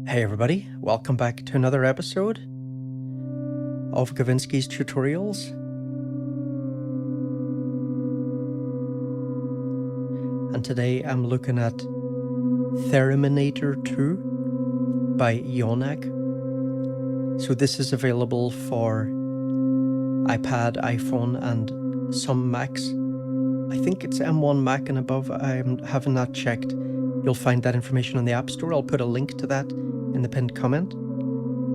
Hey everybody, welcome back to another episode of Gavinski's tutorials. And today I'm looking at Thereminator 2 by Yonac. So this is available for iPad, iPhone and some Macs. I think it's M1 Mac and above. I haven't not checked. You'll find that information on the App Store. I'll put a link to that in the pinned comment,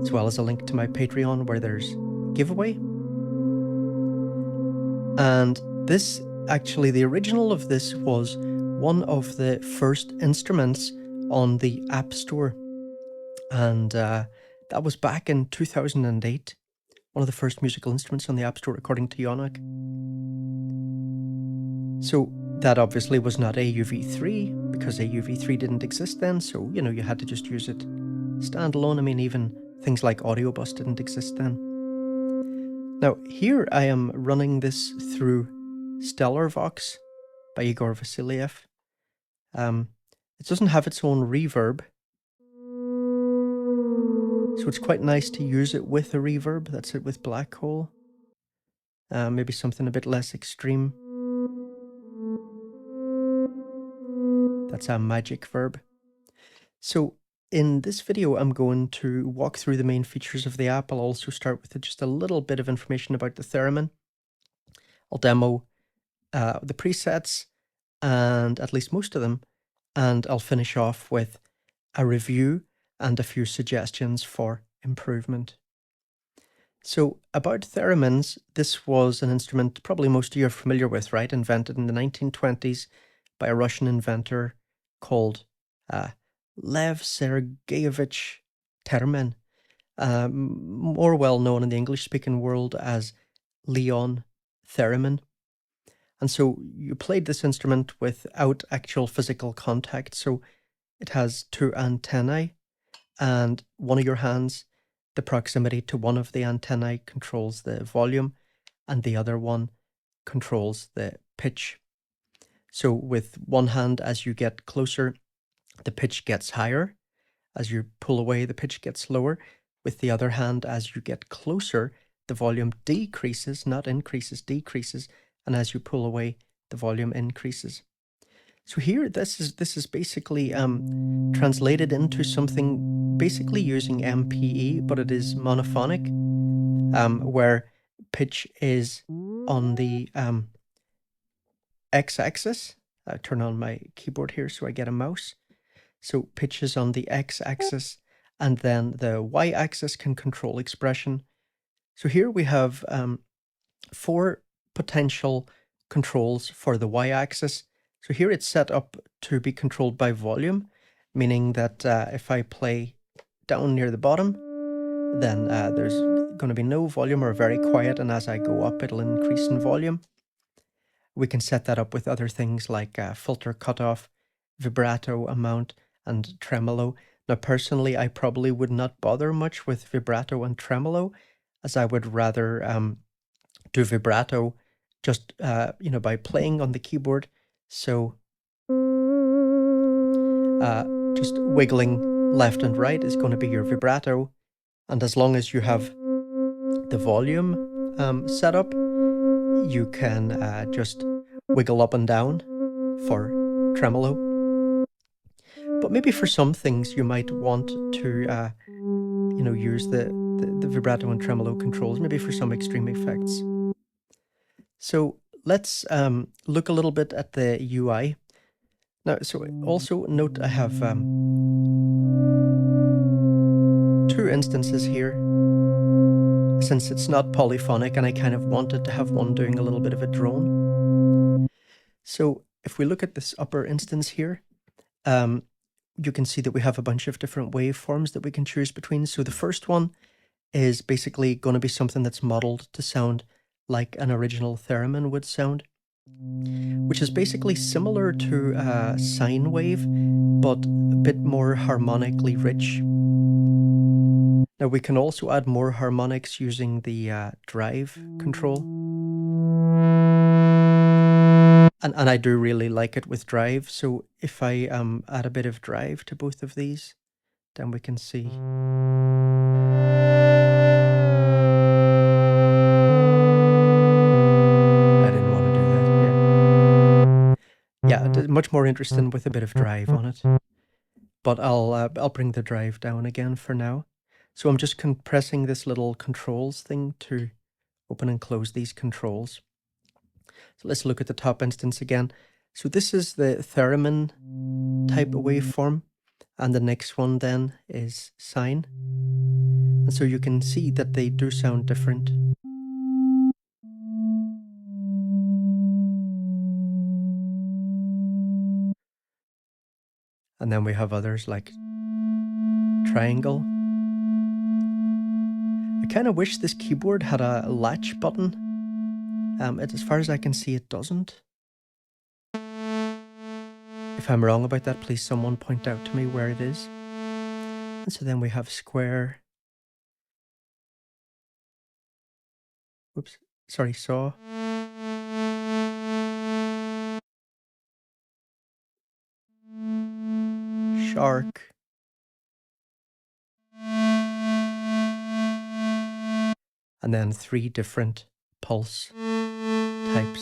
as well as a link to my Patreon where there's a giveaway. And this, actually, the original of this was one of the first instruments on the App Store. And that was back in 2008, one of the first musical instruments on the App Store, according to Yonac. So that obviously was not AUv3, because AUv3 didn't exist then, so, you had to just use it standalone. I mean, even things like Audio Bus didn't exist then. Now, here I am running this through StellarVox by Igor Vasiliev. It doesn't have its own reverb, so it's quite nice to use it with a reverb. That's it with Black Hole. Maybe something a bit less extreme. That's a magic verb. So in this video, I'm going to walk through the main features of the app. I'll also start with just a little bit of information about the theremin. I'll demo the presets, and at least most of them, and I'll finish off with a review and a few suggestions for improvement. So about theremins, this was an instrument probably most of you are familiar with, right? Invented in the 1920s by a Russian inventor called Lev Sergeyevich Theremin, more well known in the English-speaking world as Leon Theremin. And so you played this instrument without actual physical contact. So it has two antennae, and one of your hands, the proximity to one of the antennae controls the volume, and the other one controls the pitch. So with one hand, as you get closer, the pitch gets higher. As you pull away, the pitch gets lower. With the other hand, as you get closer, the volume decreases, not increases, decreases. And as you pull away, the volume increases. So here, this is basically translated into something basically using MPE, but it is monophonic, where pitch is on the x-axis. I turn on my keyboard here so I get a mouse. So pitch is on the x-axis, and then the y-axis can control expression. So here we have 4 potential controls for the y-axis. So here it's set up to be controlled by volume, meaning that if I play down near the bottom, then there's going to be no volume or very quiet, and as I go up, it'll increase in volume. We can set that up with other things like filter cutoff, vibrato amount, and tremolo. Now, personally, I probably would not bother much with vibrato and tremolo, as I would rather do vibrato just, by playing on the keyboard. So just wiggling left and right is going to be your vibrato. And as long as you have the volume set up, you can just wiggle up and down for tremolo. But maybe for some things you might want to, use the vibrato and tremolo controls, maybe for some extreme effects. So let's look a little bit at the UI. Now, so also note I have 2 instances here, since it's not polyphonic and I kind of wanted to have one doing a little bit of a drone. So if we look at this upper instance here, you can see that we have a bunch of different waveforms that we can choose between. So the first one is basically going to be something that's modeled to sound like an original theremin would sound, which is basically similar to a sine wave, but a bit more harmonically rich. Now we can also add more harmonics using the drive control. And I do really like it with drive. So if I add a bit of drive to both of these, then we can see. I didn't want to do that. Yeah, much more interesting with a bit of drive on it. But I'll bring the drive down again for now. So I'm just compressing this little controls thing to open and close these controls. So let's look at the top instance again. So this is the theremin type waveform, and the next one then is sine. And so you can see that they do sound different. And then we have others like triangle. I kind of wish this keyboard had a latch button. As far as I can see, it doesn't. If I'm wrong about that, please someone point out to me where it is. And so then we have square. Oops, sorry, saw. Shark. And then 3 different pulse types.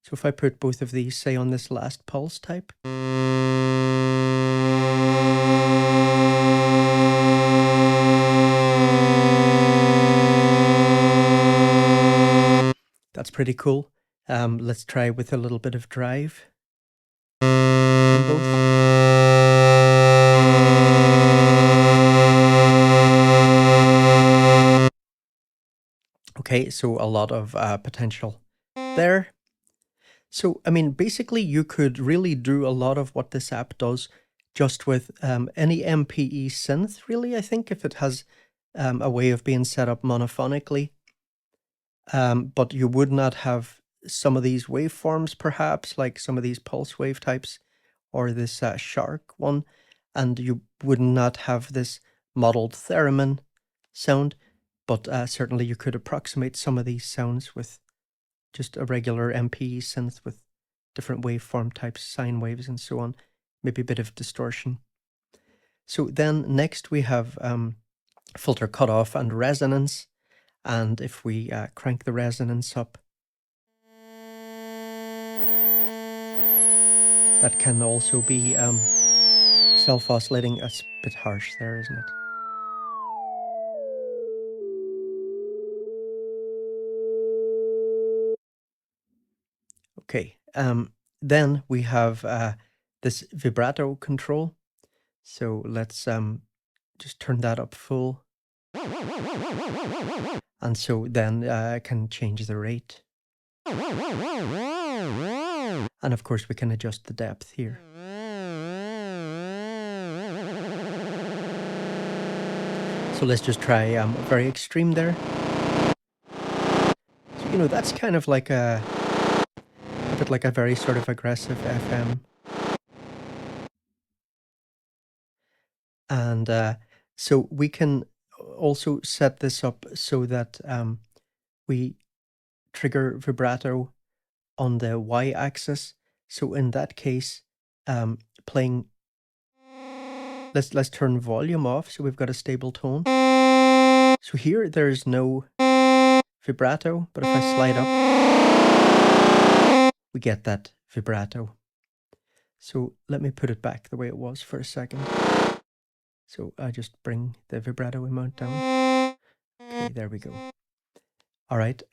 So if I put both of these, say, on this last pulse type. That's pretty cool. Let's try with a little bit of drive. Both. Okay, so a lot of potential there. So, I mean, basically you could really do a lot of what this app does just with any MPE synth, really, I think, if it has a way of being set up monophonically. But you would not have some of these waveforms, perhaps, like some of these pulse wave types, or this shark one, and you would not have this modeled theremin sound, but certainly you could approximate some of these sounds with just a regular MPE synth with different waveform types, sine waves and so on, maybe a bit of distortion. So then next we have filter cutoff and resonance, and if we crank the resonance up, that can also be self-oscillating. That's a bit harsh there, isn't it? Okay, then we have this vibrato control. So let's just turn that up full. And so then I can change the rate. And of course we can adjust the depth here. So let's just try very extreme there. So, you know, that's kind of like a bit like a very sort of aggressive FM. And so we can also set this up so that we trigger vibrato on the y-axis. So in that case, playing, let's turn volume off so we've got a stable tone. So here there's no vibrato, but if I slide up, we get that vibrato. So let me put it back the way it was for a second. So I just bring the vibrato amount down. Okay, there we go. All right.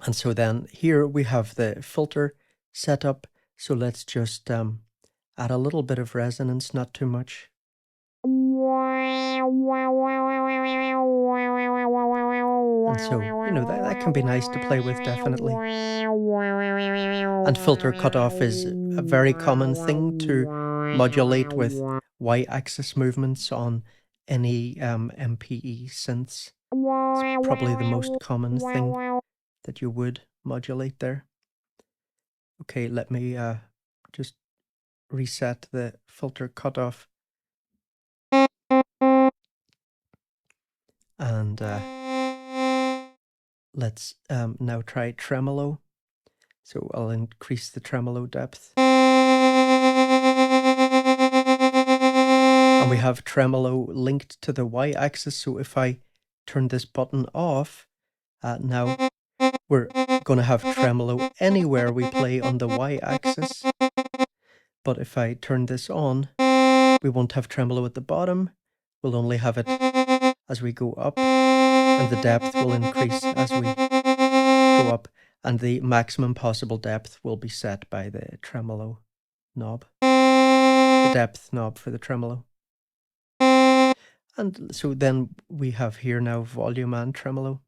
And so then here we have the filter set up. So let's just add a little bit of resonance, not too much. And so, you know, that can be nice to play with, definitely. And filter cutoff is a very common thing to modulate with y-axis movements on any MPE synths. It's probably the most common thing that you would modulate there. Okay, let me just reset the filter cutoff. And let's now try tremolo. So I'll increase the tremolo depth. And we have tremolo linked to the y-axis, so if I turn this button off, now we're going to have tremolo anywhere we play on the y-axis. But if I turn this on, we won't have tremolo at the bottom. We'll only have it as we go up, and the depth will increase as we go up, and the maximum possible depth will be set by the tremolo knob, the depth knob for the tremolo. And so then we have here now volume and tremolo.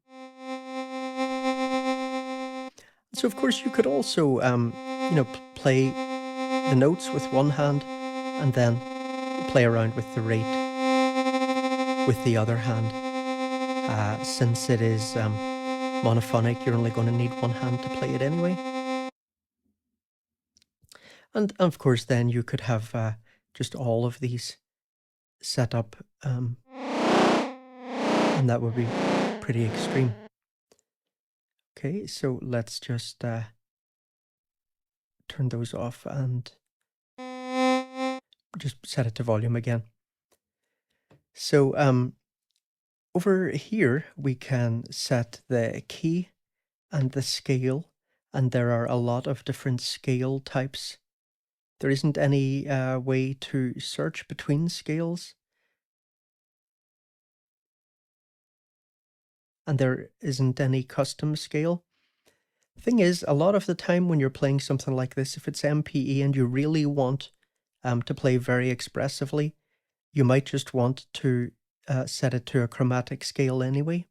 So of course you could also, play the notes with one hand and then play around with the rate with the other hand. Since it is monophonic, you're only going to need one hand to play it anyway. And of course then you could have just all of these set up, and that would be pretty extreme. Okay, so let's just turn those off and just set it to volume again. So over here we can set the key and the scale, and there are a lot of different scale types. There isn't any way to search between scales, and there isn't any custom scale. Thing is, a lot of the time when you're playing something like this, if it's MPE and you really want to play very expressively, you might just want to set it to a chromatic scale anyway.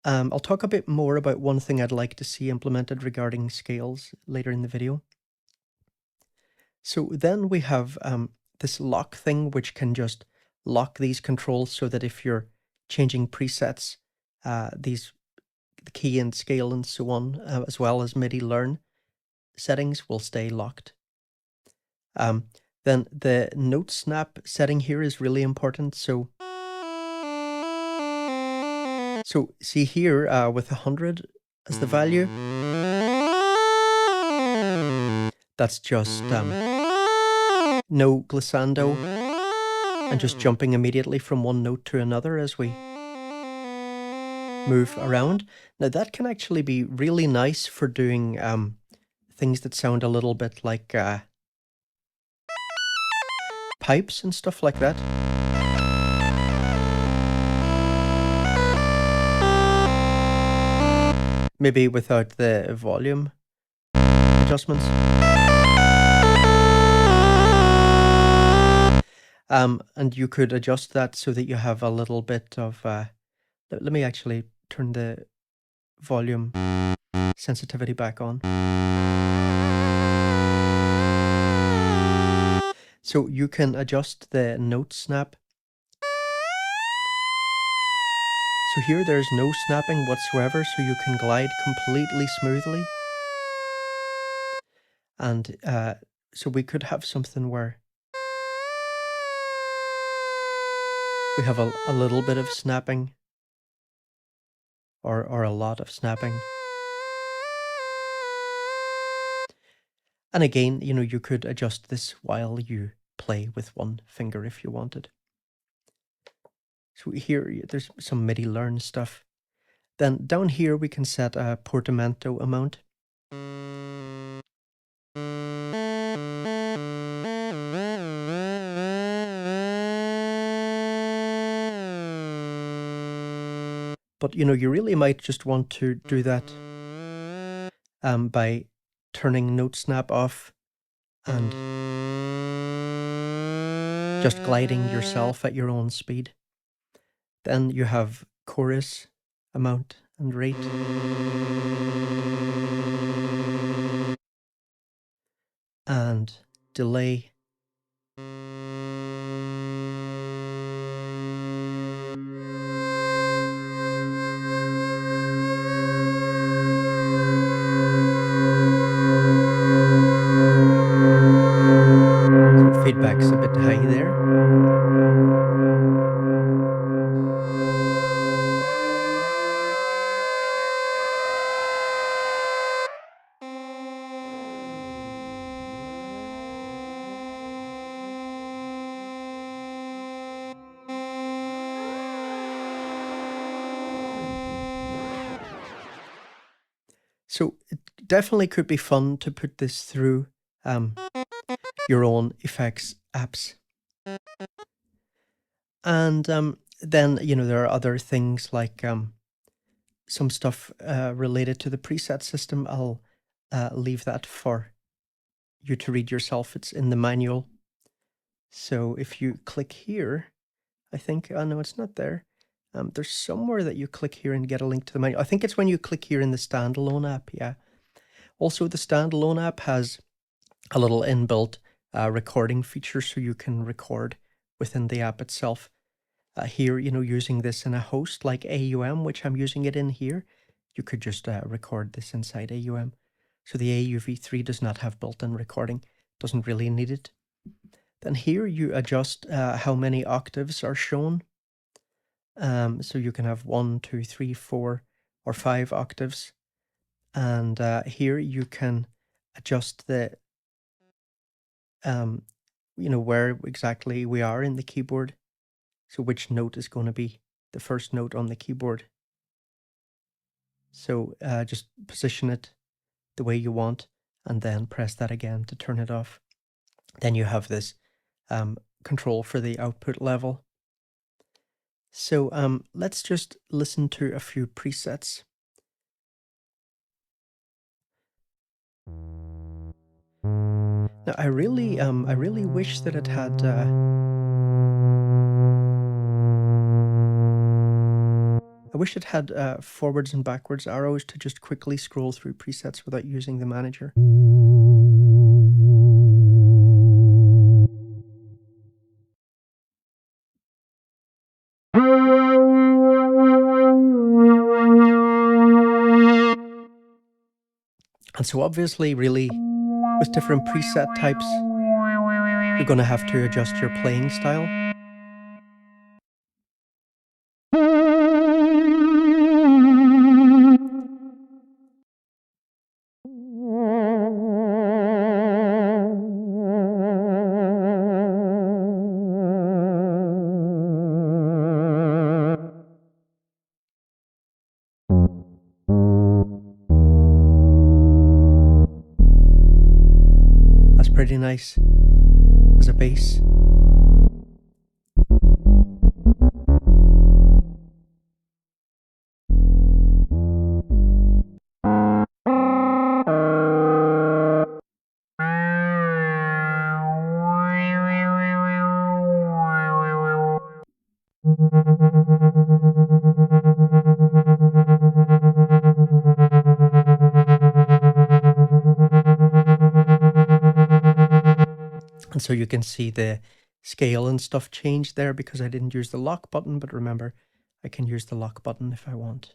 I'll talk a bit more about one thing I'd like to see implemented regarding scales later in the video. So then we have this lock thing, which can just lock these controls so that if you're changing presets, the key and scale and so on, as well as MIDI learn settings will stay locked. Then the note snap setting here is really important. So see here with 100 as the value, that's just no glissando and just jumping immediately from one note to another as we move around. Now that can actually be really nice for doing things that sound a little bit like pipes and stuff like that. Maybe without the volume adjustments. And you could adjust that so that you have a little bit of let me actually turn the volume sensitivity back on. So you can adjust the note snap. So here there's no snapping whatsoever, so you can glide completely smoothly. And so we could have something where we have a little bit of snapping or a lot of snapping. And again, you could adjust this while you play with one finger if you wanted. So here, there's some MIDI learn stuff. Then down here, we can set a portamento amount. But, you really might just want to do that by turning note snap off and just gliding yourself at your own speed. Then you have chorus amount and rate. And delay. So feedback's a bit high there. So it definitely could be fun to put this through your own effects apps. And then, there are other things like some stuff related to the preset system. I'll leave that for you to read yourself. It's in the manual. So if you click here, I think, oh no, it's not there. There's somewhere that you click here and get a link to the manual. I think it's when you click here in the standalone app, yeah. Also, the standalone app has a little inbuilt recording feature, so you can record within the app itself. Here, using this in a host like AUM, which I'm using it in here, you could just record this inside AUM. So the AUv3 does not have built-in recording, doesn't really need it. Then here you adjust how many octaves are shown. So you can have 1, 2, 3, 4, or 5 octaves. And here you can adjust the, where exactly we are in the keyboard. So which note is going to be the first note on the keyboard. So just position it the way you want and then press that again to turn it off. Then you have this control for the output level. So let's just listen to a few presets. Now I really wish that it had I wish it had forwards and backwards arrows to just quickly scroll through presets without using the manager. And so obviously, really, with different preset types, you're going to have to adjust your playing style. That's pretty nice as a bass. And so you can see the scale and stuff change there because I didn't use the lock button, but remember, I can use the lock button if I want.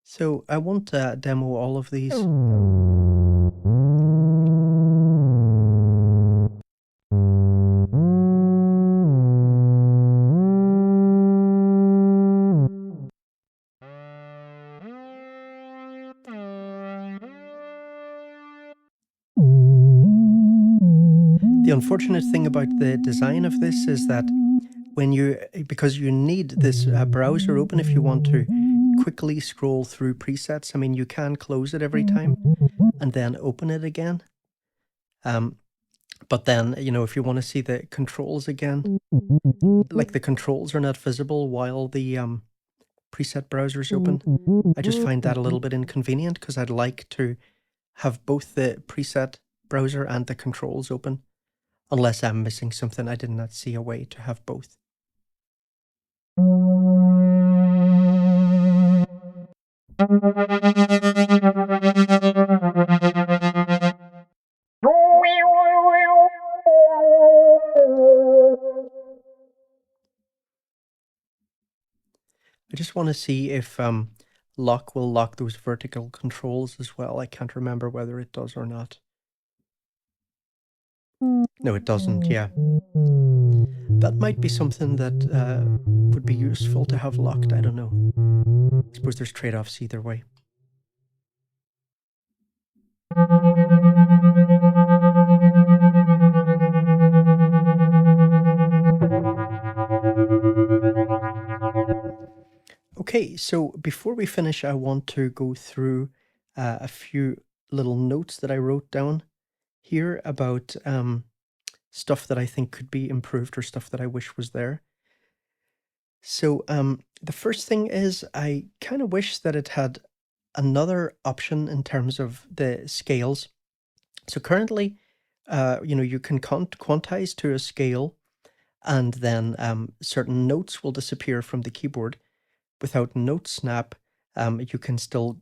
So I won't demo all of these. The unfortunate thing about the design of this is that because you need this browser open if you want to quickly scroll through presets. I mean, you can close it every time and then open it again. But then, if you want to see the controls again, like the controls are not visible while the preset browser is open. I just find that a little bit inconvenient because I'd like to have both the preset browser and the controls open, unless I'm missing something. I did not see a way to have both. I just want to see if lock will lock those vertical controls as well. I can't remember whether it does or not. No, it doesn't, yeah. That might be something that would be useful to have locked, I don't know. I suppose there's trade-offs either way. Okay, so before we finish, I want to go through a few little notes that I wrote down here about stuff that I think could be improved or stuff that I wish was there. So the first thing is I kind of wish that it had another option in terms of the scales. So currently, you can quantize to a scale, and then certain notes will disappear from the keyboard. Without note snap, you can still,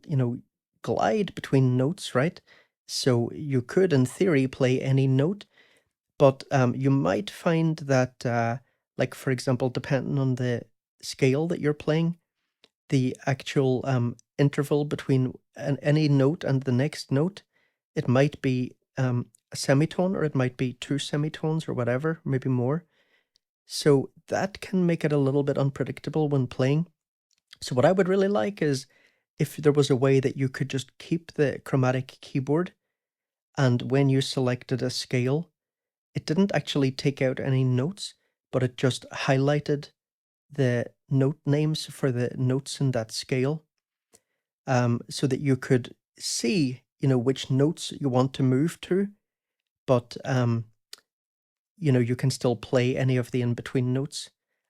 glide between notes, right? So you could, in theory, play any note, but you might find that, like, for example, depending on the scale that you're playing, the actual interval between any note and the next note, it might be a semitone, or it might be two semitones or whatever, maybe more. So that can make it a little bit unpredictable when playing. So what I would really like is if there was a way that you could just keep the chromatic keyboard, and when you selected a scale, it didn't actually take out any notes, but it just highlighted the note names for the notes in that scale, so that you could see, which notes you want to move to, but you can still play any of the in-between notes,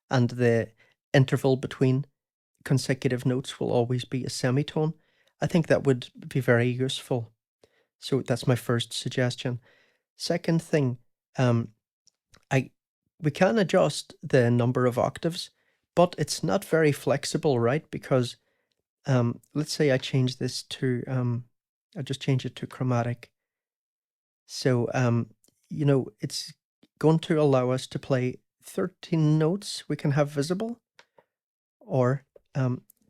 and the interval between consecutive notes will always be a semitone. I think that would be very useful. So that's my first suggestion. Second thing, um, I we can adjust the number of octaves, but it's not very flexible, right? Because let's say I change this to I just change it to chromatic. So it's going to allow us to play 13 notes we can have visible, or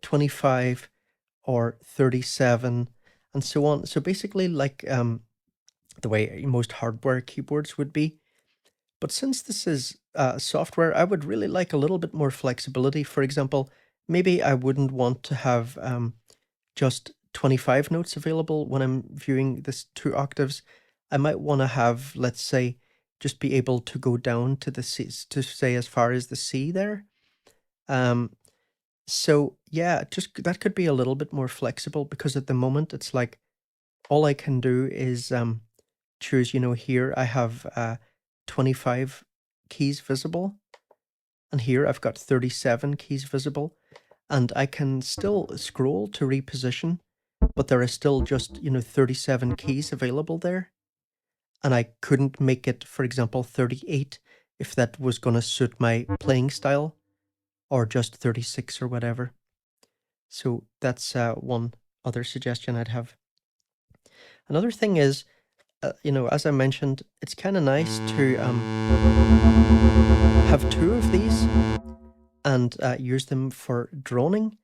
25, or 37, and so on. So basically, like the way most hardware keyboards would be. But since this is software, I would really like a little bit more flexibility. For example, maybe I wouldn't want to have just 25 notes available when I'm viewing this 2 octaves. I might want to have, let's say, just be able to go down to the C, to say as far as the C there. Um, so yeah, just that could be a little bit more flexible, because at the moment it's like all I can do is choose, here I have 25 keys visible, and here I've got 37 keys visible, and I can still scroll to reposition, but there are still just, 37 keys available there. And I couldn't make it, for example, 38 if that was going to suit my playing style, or just 36 or whatever. So that's one other suggestion I'd have. Another thing is, as I mentioned, it's kind of nice to have 2 of these and use them for droning,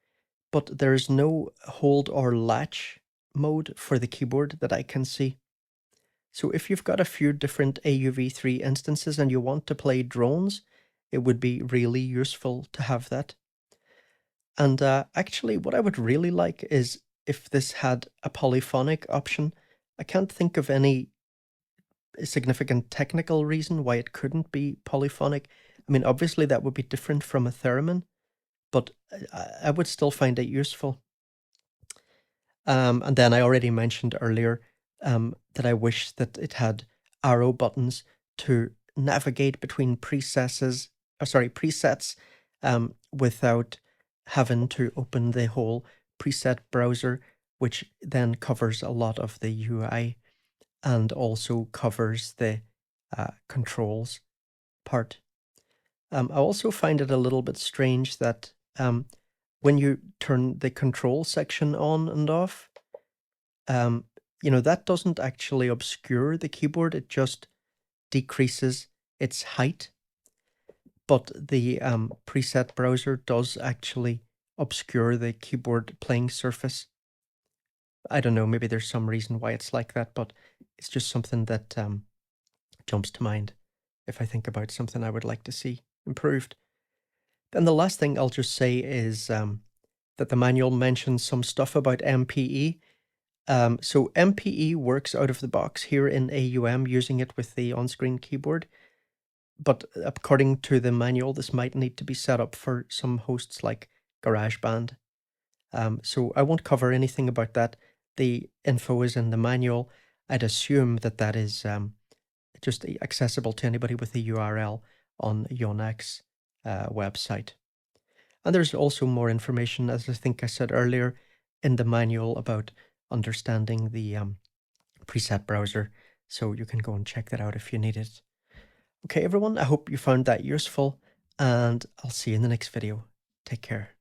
but there's no hold or latch mode for the keyboard that I can see. So if you've got a few different AUv3 instances and you want to play drones, it would be really useful to have that. And actually, what I would really like is if this had a polyphonic option. I can't think of any significant technical reason why it couldn't be polyphonic. I mean, obviously that would be different from a theremin, but I would still find it useful. And then I already mentioned earlier that I wish that it had arrow buttons to navigate between presets, without having to open the whole preset browser, which then covers a lot of the UI and also covers the controls part. I also find it a little bit strange that when you turn the control section on and off, that doesn't actually obscure the keyboard, it just decreases its height. But the preset browser does actually obscure the keyboard playing surface. I don't know, maybe there's some reason why it's like that, but it's just something that jumps to mind if I think about something I would like to see improved. Then the last thing I'll just say is that the manual mentions some stuff about MPE. So MPE works out of the box here in AUM using it with the on-screen keyboard. But according to the manual, this might need to be set up for some hosts like GarageBand. So I won't cover anything about that. The info is in the manual. I'd assume that that is just accessible to anybody with a URL on Yonac's website. And there's also more information, as I think I said earlier, in the manual about understanding the preset browser. So you can go and check that out if you need it. Okay, everyone, I hope you found that useful, and I'll see you in the next video. Take care.